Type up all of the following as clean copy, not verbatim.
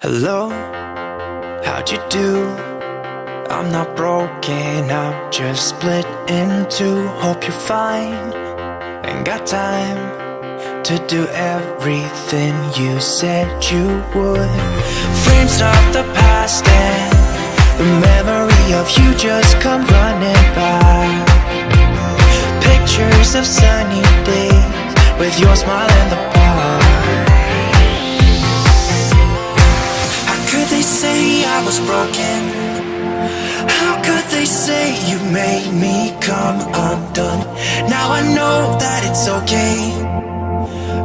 Hello, how'd you do? I'm not broken, I'm just split in two. Hope you're fine, ain't got time to do everything you said you would. Frames of the past and the memory of you just come running by. Pictures of sunny days with your smile in the bar. They say I was broken. How could they say you made me come undone? Now I know that it's okay.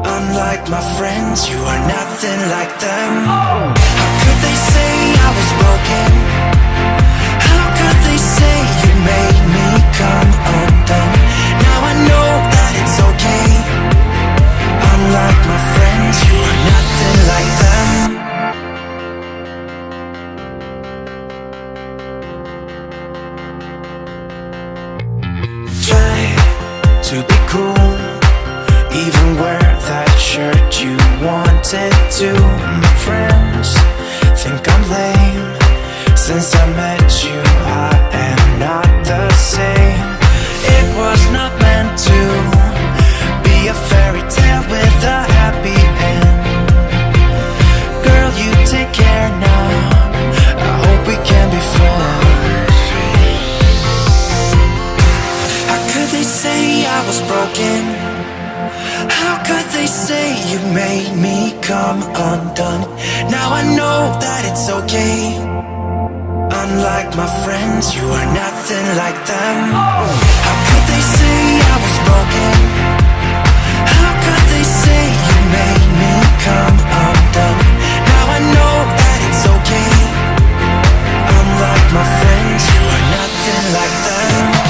Unlike my friends, you are nothing like them. How could they say I was broken? How could they say you made me come undone? Now I know that it's okay. Unlike my friends, you are nothing like them. To be cool, even wear that shirt you wanted to. My friends think I'm lame. Since I met you, I am not the same. It was not meant to be a fairy tale with a happy end. Girl, you take care now. I hope we can be friends. They say I was broken. How could they say you made me come undone? Now I know that it's okay. Unlike my friends, you are nothing like them. How could they say I was broken? How could they say you made me come undone? Now I know that it's okay. Unlike my friends, you are nothing like them.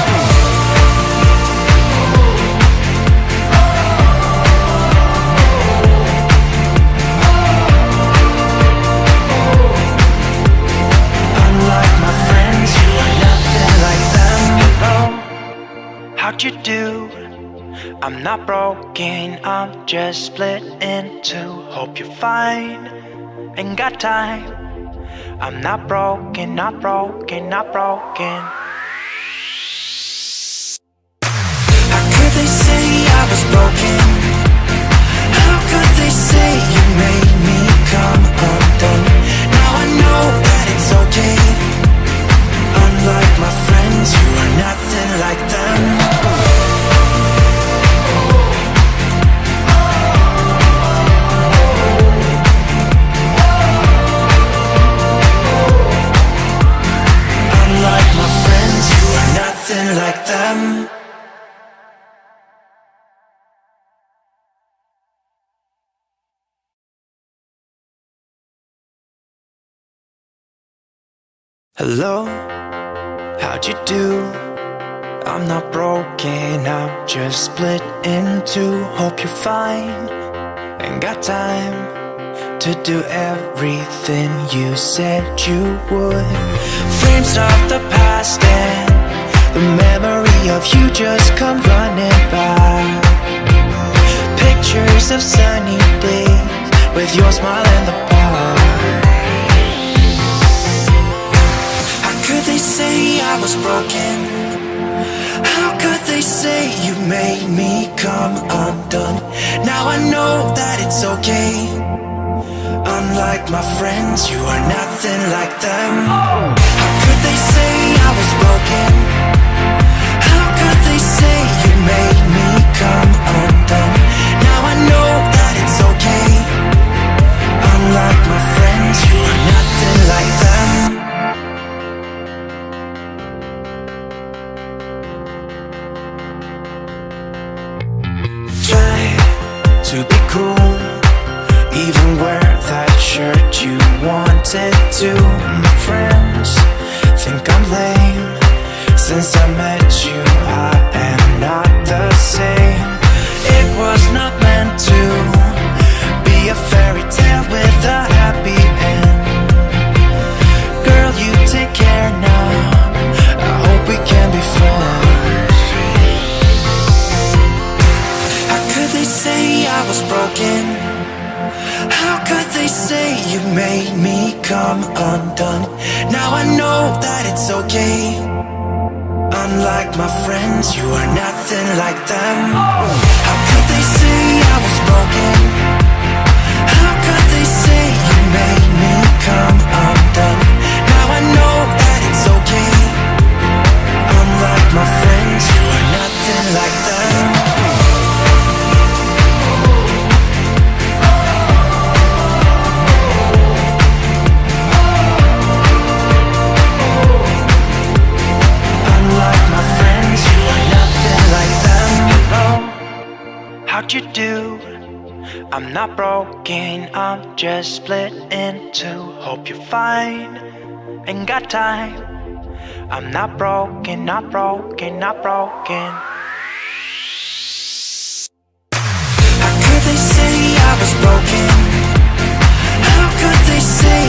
How'd you do? I'm not broken, I'm just split in two. Hope you're fine, ain't got time. I'm not broken, not broken, not broken. How could they say I was broken? How could they say you made me come undone? Now I know that it's okay. Unlike my friends, you are nothing like them. Unlike my friends, you are nothing like them. Hello, how'd you do? I'm not broken, I'm just split in two. Hope you're fine, ain't got time to do everything you said you would. Frames of the past and the memory of you just come running by. Pictures of sunny days with your smile in the bar. They say I was broken. How could they say you made me come undone? Now I know that it's okay. Unlike my friends, you are nothing like them. How could they say I was broken? How could they say you made me come undone? Now I know that it's okay. Unlike my friends, you are nothing like them. To be cool, even wear that shirt you wanted to. My friends think I'm lame. Since I met you, I am not the same. It was not meant to be a fairy tale with a happy end. Girl, you take care now. I hope we can be friends. They say I was broken. How could they say you made me come undone. Now I know that it's okay. Unlike my friends, you are nothing like them. How could they say I was broken? How could they say you made me come undone? Now I know that it's okay. Unlike my friends, you are nothing like them. Unlike my friends, you are nothing like them. Hello, how'd you do? I'm not broken, I'm just split in two. Hope you're fine, ain't got time. I'm not broken, not broken, not broken. How could they say I was broken? How could they say